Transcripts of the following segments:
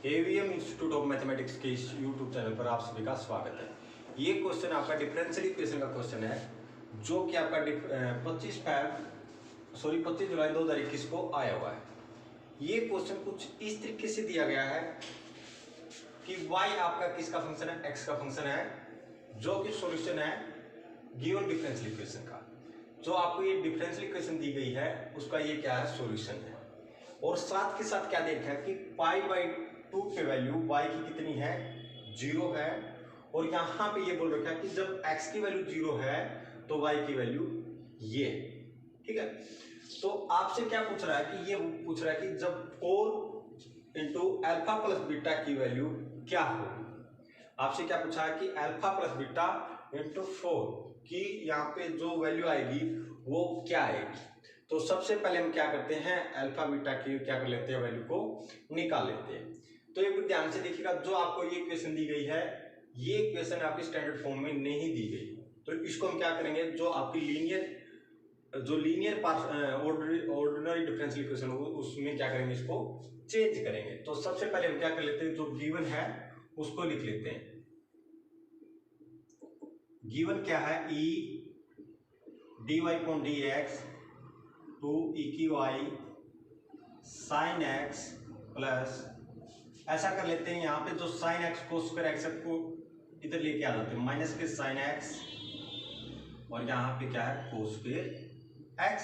AVM institute of mathematics के इस YouTube channel पर आप सभी का स्वागत है। ये क्वेश्चन आपका डिफरेंशियल इक्वेशन का क्वेश्चन है जो कि आपका 25 जुलाई 2021 को आया हुआ है। ये क्वेश्चन कुछ इस तरीके से दिया गया है कि y आपका किसका फंक्शन है, x का फंक्शन है, जो कि सॉल्यूशन है गिवन डिफरेंशियल इक्वेशन का। जो आपको ये डिफरेंशियल इक्वेशन दी गई है उसका ये क्या है, सॉल्यूशन है। और साथ के साथ क्या देखा है कि π/2 पे वैल्यू y की कितनी है, 0 है। और यहाँ पे ये बोल रखा है कि जब x की वैल्यू 0 है तो y की वैल्यू ये, ठीक है। तो आपसे क्या पूछ रहा है कि ये पूछ रहा है कि जब 4 इंटू अल्फा प्लस बीटा की वैल्यू क्या होगी। आपसे क्या पूछा है कि अल्फा प्लस बीटा इंटू 4 की यहाँ पे जो वैल्यू आएगी वो क्या आएगी। तो सबसे पहले हम क्या करते हैं, अल्फा बीटा की क्या कर लेते हैं, वैल्यू को निकाल लेते हैं। तो एक ध्यान से देखिएगा, जो आपको ये इक्वेशन दी गई है ये इक्वेशन आपकी स्टैंडर्ड फॉर्म में नहीं दी गई, तो इसको हम क्या करेंगे, जो आपकी लीनियर ऑर्डिनरी डिफरेंशियल इक्वेशन हो उसमें क्या करेंगे, इसको चेंज करेंगे। तो सबसे पहले हम क्या कर लेते हैं, जो गिवन है उसको लिख लेते हैं। गिवन क्या है, e dy/dx 2e की y sin x प्लस, ऐसा कर लेते हैं यहाँ पे जो sin x को स्क्वायर x को इधर लेके आ जाते हैं, माइनस के sin x और यहाँ पे क्या है cos x।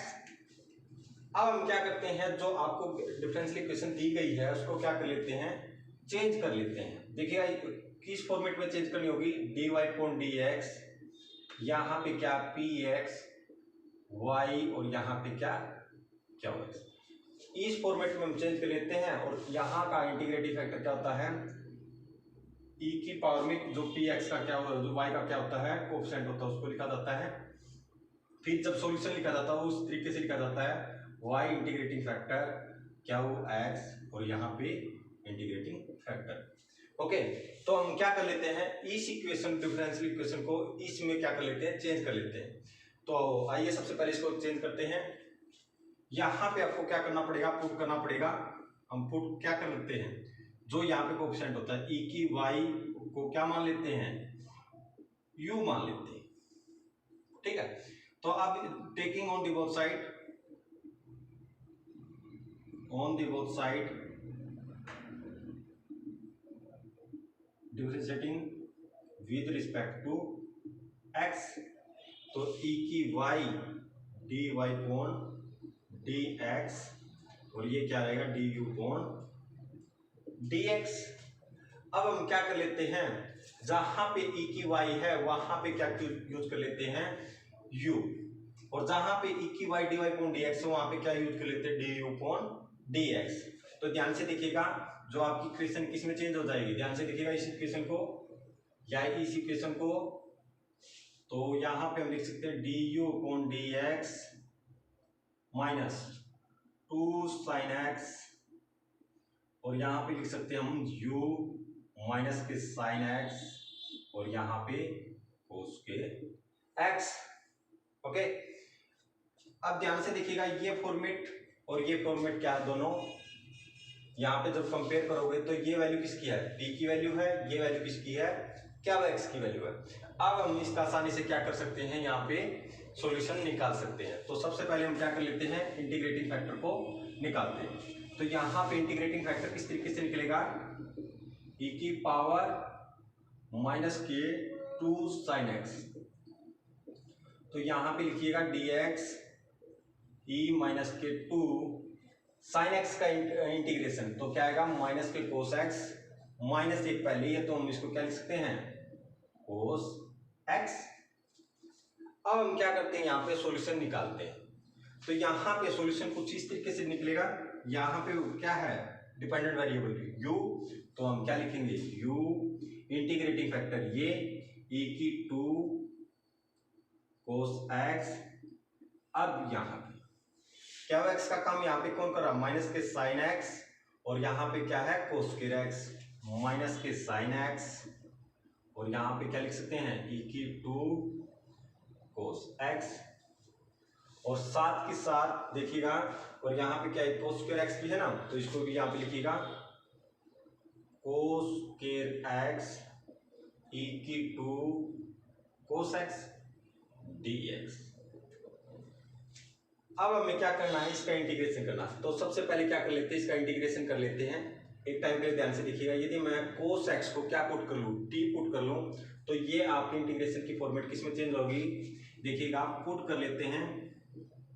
अब हम क्या करते हैं, जो आपको डिफरेंशियल इक्वेशन दी गई है उसको क्या कर लेते हैं, चेंज कर लेते हैं। देखिएगा किस फॉर्मेट में चेंज करनी होगी, dy/dx, यहाँ पे क्या px y और यहाँ पे क्या x, इस फॉर्मेट में हम चेंज कर लेते हैं। और यहाँ का इंटीग्रेटिव फैक्टर क्या होता है, e की पावर में जो px का क्या होता है, जो y का क्या होता है, कोएफिशिएंट होता है, उसको लिखा जाता है। फिर जब सॉल्यूशन लिखा जाता है उस तरीके से लिखा जाता है, y इंटीग्रेटिंग फैक्टर क्या हो x और यहाँ पे इंटीग्रेटिंग फैक्टर। ओके, तो हम क्या कर लेते हैं, इस इक्वेशन डिफरेंशियल इक्वेशन को इसमें क्या कर लेते हैं, चेंज कर लेते हैं। तो आइए सबसे पहले इसको चेंज करते हैं। यहाँ पे आपको क्या करना पड़ेगा, पुट करना पड़ेगा। हम पुट क्या कर लेते हैं, जो यहाँ पे कोएफिशिएंट होता है e की y को क्या मान लेते हैं, u मान लेते हैं, ठीक है। तो अब taking on the both side differentiating with respect to x, तो e की y dy/dx और ये क्या रहेगा du/dx। अब हम क्या कर लेते हैं, जहां पे e की y है वहां पे क्या यूज कर लेते हैं, u, और जहां पे e की y dy/dx है वहां पे क्या यूज कर लेते हैं, du/dx। तो ध्यान से देखिएगा, जो आपकी इक्वेशन किस में चेंज हो जाएगी, ध्यान से देखिएगा इस इक्वेशन को या इस इक्वेशन को। तो यहां पे हम लिख सकते हैं du/dx माइनस 2 sin x, और यहां पे लिख सकते हैं हम u माइनस के sin x और यहां पे cos के x। ओके, अब ध्यान से देखिएगा ये फॉर्मेट और ये फॉर्मेट क्या है, दोनों यहाँ पे जब कंपेयर करोगे तो ये वैल्यू किसकी है, t की वैल्यू है, ये वैल्यू किसकी है, क्या x की वैल्यू है। अब हम इसका आसानी से क्या कर सकते हैं, यहाँ पे सॉल्यूशन निकाल सकते हैं। तो सबसे पहले हम क्या कर लेते हैं, इंटीग्रेटिंग फैक्टर को निकालते हैं। तो यहाँ पे इंटीग्रेटिंग फैक्टर किस तरीके से निकलेगा, e की पावर माइनस के 2 sin x, तो यहाँ पे लिखिएगा dx e माइनस के 2 sin x का इंटीग्रेशन, तो क्या आएगा माइनस के cos x, माइनस एक पहले है तो हम इसको क्या लिख सकते हैं, cos x। अब हम क्या करते हैं, यहाँ पे सॉल्यूशन निकालते हैं। तो यहाँ पे सॉल्यूशन कुछ इस तरीके से निकलेगा, यहाँ पे क्या है, डिपेंडेंट वेरिएबल u, तो हम क्या लिखेंगे, u इंटीग्रेटिंग फैक्टर ये e की 2 cos x। अब यहाँ पे क्या x का काम यहाँ पे कौन कर रहा है, माइनस के sin x, और यहाँ पे क्या है cos के x, माइनस के sin x, और यहाँ पे क्या लिख सकते हैं, e की 2 cos x, और साथ के साथ देखिएगा, और यहाँ पे क्या है cos स्क्वायर x भी है ना, तो इसको भी यहाँ पे लिखिएगा कोस स्क्वायर एक्स ई की टू कोस एक्स dx। अब हमें क्या करना है, इसका इंटीग्रेशन करना है। तो सबसे पहले क्या कर लेते हैं, इसका इंटीग्रेशन कर लेते हैं। एक टाइम के लिए ध्यान से देखिएगा, यदि मैं कोस एक्स को क्या पुट कर लूँ, टी पुट कर लूँ, तो ये आपके इंटीग्रेशन की फॉर्मेट किस में चेंज होगी, देखिएगा आप पुट कर लेते हैं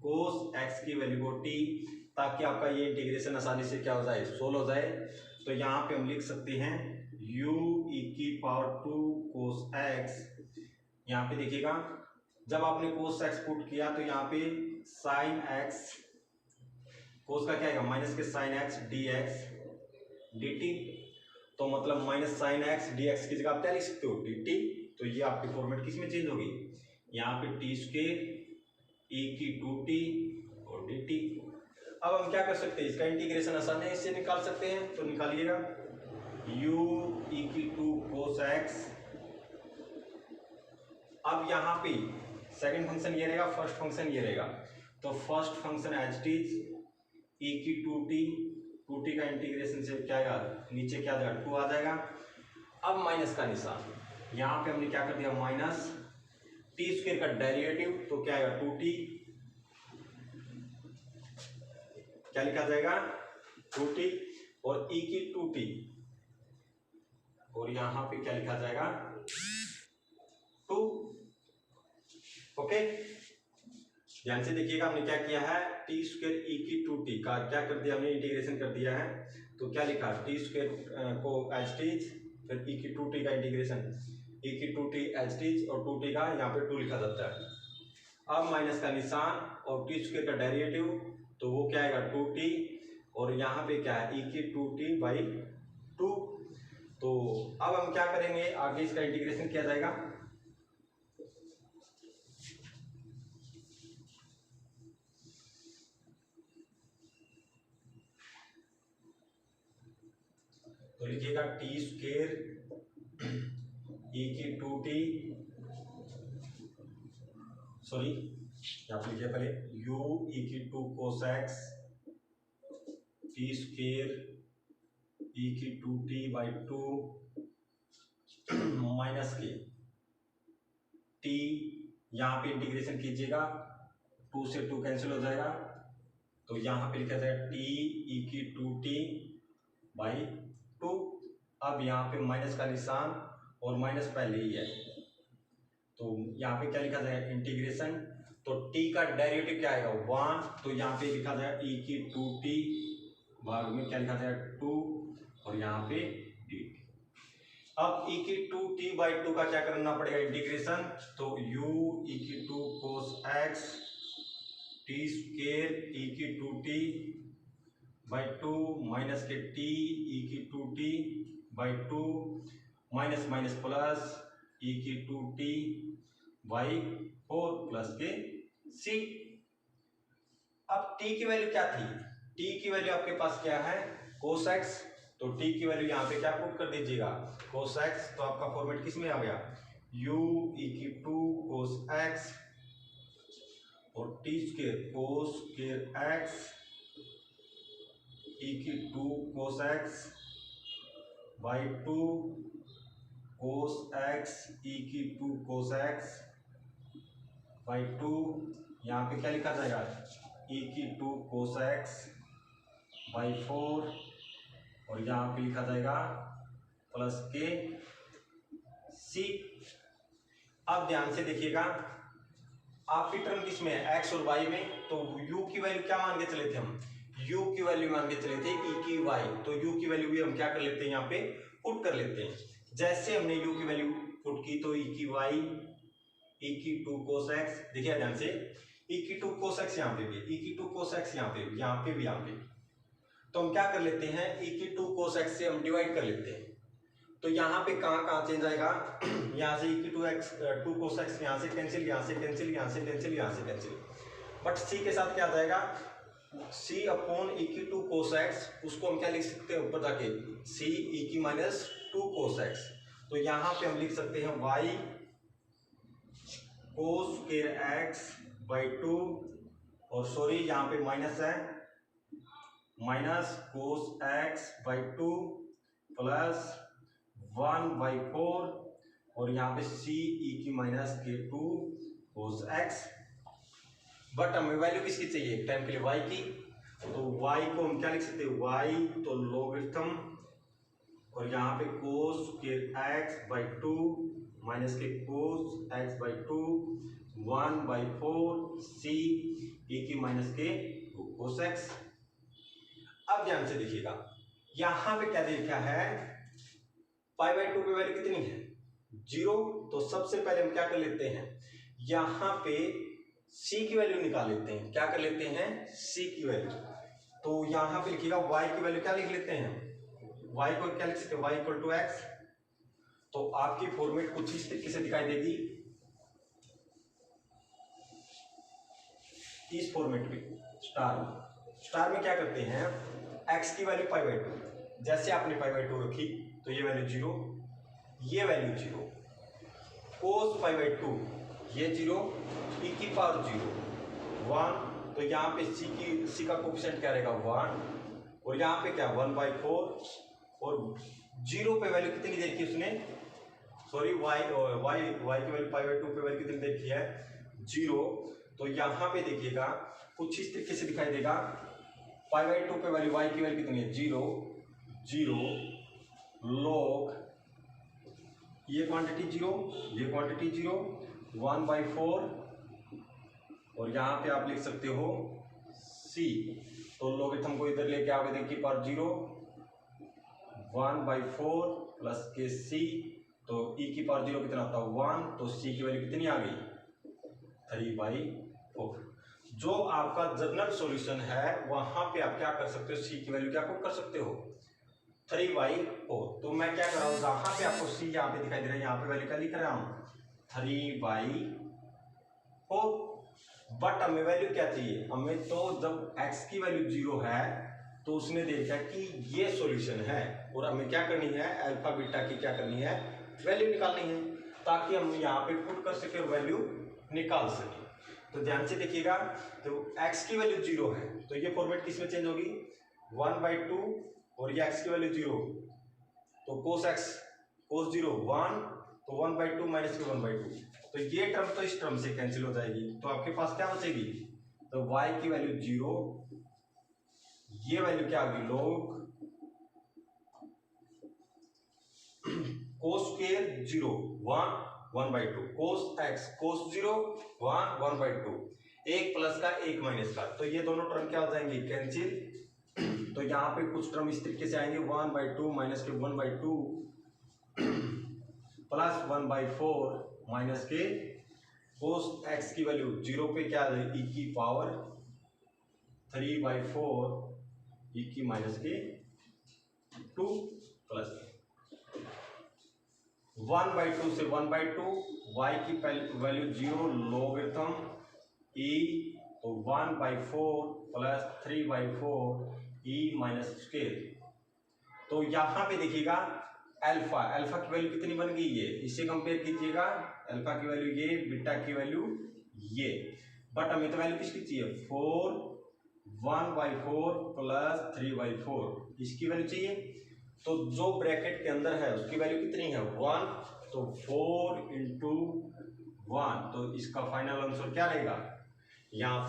कोस एक्स की वैल्यू को टी, ताकि आपका ये इंटीग्रेशन आसानी से क्या हो जाए, सोल्व हो जाए। तो यहाँ पे हम लिख सकते हैं u e की पावर 2 कोस एक्स। यहाँ पे देखिएगा जब आपने कोस एक्स पुट किया तो यहाँ पे साइन एक्स, कोस का क्या आएगा माइनस के sine x D x D T, तो मतलब minus sine x D x की जगह आप क्या लिख सकते हो डी टी। तो ये आपकी फॉर्मेट किस में चेंज होगी, यहाँ पे टी स्क्वायर ई की 2t और डी टी। अब हम क्या कर सकते हैं, इसका इंटीग्रेशन आसानी से निकाल सकते हैं, तो निकालिएगा u e की 2 cos x। अब यहाँ पे सेकंड फंक्शन ये रहेगा, फर्स्ट फंक्शन ये रहेगा, तो first function as it is e की 2t का इंटीग्रेशन से क्या आएगा, नीचे क्या आ जाएगा 2 आ जाएगा। अब माइनस का निशान, यहाँ पे हमने क्या कर दिया माइनस टी स्क्वायर का डेरिवेटिव, तो क्या आएगा 2t, क्या लिखा जाएगा 2t, और e की 2t, और यहां पे क्या लिखा जाएगा 2। ओके, ध्यान से देखिएगा हमने क्या किया है, टी स्क्वायर ई की 2t का क्या कर दिया हमने, इंटीग्रेशन कर दिया है। तो क्या लिखा टी स्क्वायर को एज टीज, फिर ई की 2t का इंटीग्रेशन ई की 2t एज टीज, और 2t का यहाँ पे 2 लिखा जाता है। अब माइनस का निशान और टी स्क्वायर का डेरिवेटिव, तो वो क्या आएगा 2t, और यहाँ पे क्या है ई की 2t बाई 2। तो अब हम क्या करेंगे, आगे इसका इंटीग्रेशन किया जाएगा। तो लिखिएगा टी स्क्वायर ई की 2t, सॉरी आप लिखिए पहले u e की 2 cos x T square e की 2t बाई 2 माइनस के t, यहाँ पे इंटीग्रेशन कीजिएगा 2 से 2 कैंसिल हो जाएगा, तो यहाँ पे लिखा जाएगा t e की 2t बाई 2। अब यहाँ पे माइनस का निशान और माइनस पहले ही है, तो यहाँ पे क्या लिखा जाएगा इंटीग्रेशन, तो t का डेरिवेटिव क्या आएगा 1, तो यहाँ पे लिखा जाएगा e की 2t भाग में क्या लिखा जाएगा 2, और यहाँ पे dt। अब e की 2t बाई 2 का क्या करना पड़ेगा इंटीग्रेशन, तो u e की 2 cos x T square e की 2t बाई 2 माइनस के t e की 2t by 2 minus minus plus e की 2t बाई 4 प्लस के c। अब t की वैल्यू क्या थी, t की वैल्यू आपके पास क्या है cos x, तो t की वैल्यू यहाँ पे क्या पुट कर दीजिएगा cos x, तो आपका फॉर्मेट किस में आ गया u e की 2 cos x और T square cos square x e की 2 cos x by 2 cos x e की 2 cos x बाई 2, यहाँ पे क्या लिखा जाएगा e की 2 cos x बाई 4, और यहाँ पे लिखा जाएगा प्लस के c। अब ध्यान से देखिएगा आपकी टर्म किस में है x और y में, तो u की वैल्यू क्या मान के चले थे हम, u की वैल्यू मान के चले थे e की y, तो u की वैल्यू भी हम क्या कर लेते हैं यहाँ पे पुट कर लेते हैं। जैसे हमने u की वैल्यू पुट की तो e की y e की 2 cos x, देखिए ध्यान से e की 2 cos x यहाँ पे भी, e की 2 cos x यहाँ पे भी, यहाँ पे भी, यहाँ पे, तो हम क्या कर लेते हैं e की 2 cos x से हम डिवाइड कर लेते हैं, तो यहाँ पे कहाँ कहाँ चेंज आएगा यहाँ से e की 2 cos x यहाँ से कैंसिल, यहाँ से कैंसिल, यहाँ से कैंसिल, यहाँ से कैंसिल, बट c के साथ क्या आ जाएगा c अपॉन e की 2 cos x, उसको हम क्या लिख सकते हैं ऊपर जाके c e की माइनस 2 cos x, तो यहाँ पे हम लिख सकते हैं y cos square x by 2, और सॉरी यहाँ पे माइनस है, minus cos x by 2 plus 1/4 और यहाँ पे c e की minus k2 cos x। But हमें वैल्यू किसकी चाहिए टाइम के लिए y की, तो y को हम क्या लिख सकते हैं, y तो लोगरिथम और यहाँ पे cos x/2 माइनस के cos x/2 1/4 c e की माइनस के cos x। अब ध्यान से देखिएगा यहां पे क्या देखा है, π/2 पे वैल्यू कितनी है 0। तो सबसे पहले हम क्या कर लेते हैं, यहां पे c की वैल्यू निकाल लेते हैं। क्या कर लेते हैं, c की वैल्यू। तो यहां पे लिखिएगा y की वैल्यू क्या लिख लेते हैं, y को क्या लिख सकते हैं, y इक्वल टू x। तो आपकी फॉर्मेट कुछ इस तरीके से दिखाई देगी, इस फॉर्मेट में स्टार में क्या करते हैं, x की वैल्यू π/2, जैसे आपने π/2 रखी तो ये वैल्यू 0, ये वैल्यू 0, cos π/2 ये 0, e की पावर 0 1। तो यहाँ पे c का कोफिशिएंट क्या रहेगा 1 और यहाँ पे क्या 1/4 और 0 पे वैल्यू कितनी देखी उसने, सॉरी y की वैल्यू π/2 पे वैल्यू कितनी देखी है 0। तो यहाँ पे देखिएगा कुछ इस तरीके से दिखाई देगा, π/2 पे वैल्यू y की वैल्यू कितनी है 0 0 log ये क्वांटिटी 0 ये क्वांटिटी 0 1/4 और यहाँ पे आप लिख सकते हो c। तो लोगरिथम को इधर लेके आओगे देखिए पर 0 1/4 प्लस के c। तो e की पावर 0 कितना होता है 1, तो c की वैल्यू कितनी आ गई 3/4। जो आपका जनरल सॉल्यूशन है वहां पे आप क्या कर सकते हो, c की वैल्यू क्या पुट कर सकते हो 3/4। तो मैं क्या कर रहा हूँ, जहां पे आपको c यहाँ पे दिखाई दे रहा है यहाँ पे वैल्यू क्या लिख रहा हूँ 3/4। बट हमें वैल्यू क्या चाहिए, हमें तो जब x की वैल्यू 0 है तो उसने देखा कि ये सॉल्यूशन है और हमें क्या करनी है, अल्फा बीटा की क्या करनी है वैल्यू निकालनी है, ताकि हम यहाँ पे पुट कर सके वैल्यू निकाल सके। तो ध्यान से देखिएगा, तो x की वैल्यू 0 है तो ये फॉर्मेट किस में चेंज होगी 1/2 और ये x की वैल्यू 0 तो cos x cos 0 1 तो 1/2 माइनस के 1/2। तो ये टर्म तो इस टर्म से कैंसिल हो जाएगी, तो आपके पास क्या बचेगी, तो y की वैल्यू 0, ये वैल्यू क्या होगी log cos square 0 1 1/2 cos x cos 0 1 1/2, एक प्लस का एक माइनस का, तो ये दोनों टर्म क्या हो जाएंगे कैंसिल। तो यहाँ पे कुछ टर्म इस तरीके से आएंगे 1/2 माइनस के 1/2 प्लस 1/4 माइनस के cos x की वैल्यू 0 पे क्या है e की पावर 3/4 e की माइनस के 2 प्लस 1/2 से 1/2 y की वैल्यू 0 लोगरिथम e तो 1/4 प्लस 3/4 e माइनस स्क्वायर। तो यहाँ पे देखिएगा अल्फा की वैल्यू कितनी बन गई है, इसे कंपेयर कीजिएगा, अल्फा की वैल्यू ये, बीटा की वैल्यू ये। बट हमें तो वैल्यू किसकी चाहिए 4 1/4 प्लस 3/4 इसकी वैल्यू चाहिए। तो जो ब्रैकेट के अंदर है उसकी वैल्यू कितनी है 1, तो 4 × 1, तो इसका फाइनल आंसर क्या रहेगा यहाँ पे